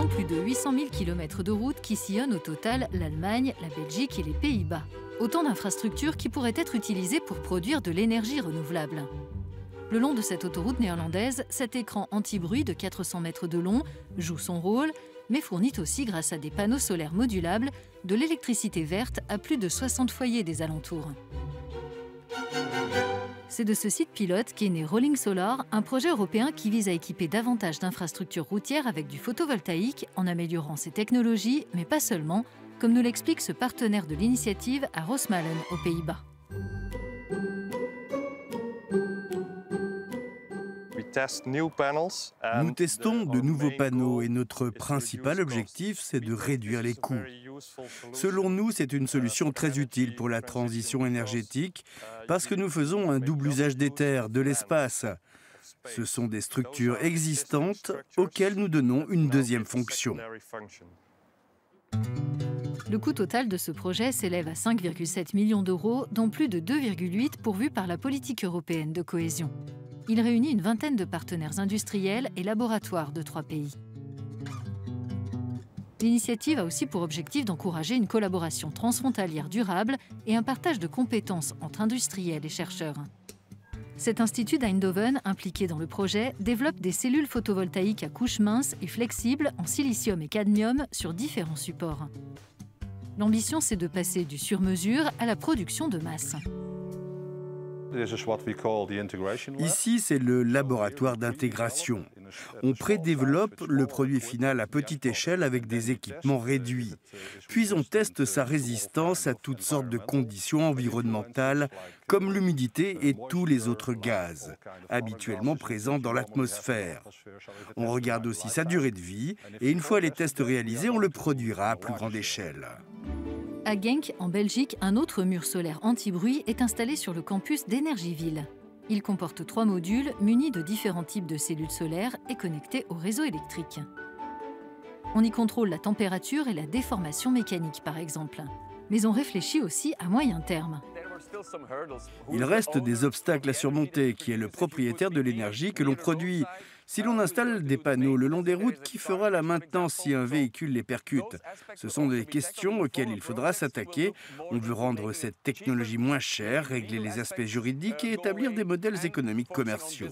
sont plus de 800 000 km de routes qui sillonnent au total l'Allemagne, la Belgique et les Pays-Bas. Autant d'infrastructures qui pourraient être utilisées pour produire de l'énergie renouvelable. Le long de cette autoroute néerlandaise, cet écran anti-bruit de 400 mètres de long joue son rôle, mais fournit aussi, grâce à des panneaux solaires modulables, de l'électricité verte à plus de 60 foyers des alentours. C'est de ce site pilote qu'est né Rolling Solar, un projet européen qui vise à équiper davantage d'infrastructures routières avec du photovoltaïque en améliorant ses technologies, mais pas seulement, comme nous l'explique ce partenaire de l'initiative à Rosmalen, aux Pays-Bas. Nous testons de nouveaux panneaux et notre principal objectif, c'est de réduire les coûts. Selon nous, c'est une solution très utile pour la transition énergétique parce que nous faisons un double usage des terres, de l'espace. Ce sont des structures existantes auxquelles nous donnons une deuxième fonction. Le coût total de ce projet s'élève à 5,7 millions d'euros, dont plus de 2,8 pourvus par la politique européenne de cohésion. Il réunit une vingtaine de partenaires industriels et laboratoires de 3 pays. L'initiative a aussi pour objectif d'encourager une collaboration transfrontalière durable et un partage de compétences entre industriels et chercheurs. Cet institut d'Eindhoven, impliqué dans le projet, développe des cellules photovoltaïques à couche mince et flexibles en silicium et cadmium sur différents supports. L'ambition, c'est de passer du sur-mesure à la production de masse. Ici, c'est le laboratoire d'intégration. On prédéveloppe le produit final à petite échelle avec des équipements réduits. Puis on teste sa résistance à toutes sortes de conditions environnementales, comme l'humidité et tous les autres gaz, habituellement présents dans l'atmosphère. On regarde aussi sa durée de vie, et une fois les tests réalisés, on le produira à plus grande échelle. À Genk, en Belgique, un autre mur solaire anti-bruit est installé sur le campus d'Energyville. Il comporte 3 modules munis de différents types de cellules solaires et connectés au réseau électrique. On y contrôle la température et la déformation mécanique, par exemple. Mais on réfléchit aussi à moyen terme. Il reste des obstacles à surmonter, qui est le propriétaire de l'énergie que l'on produit. Si l'on installe des panneaux le long des routes, qui fera la maintenance si un véhicule les percute? Ce sont des questions auxquelles il faudra s'attaquer. On veut rendre cette technologie moins chère, régler les aspects juridiques et établir des modèles économiques commerciaux.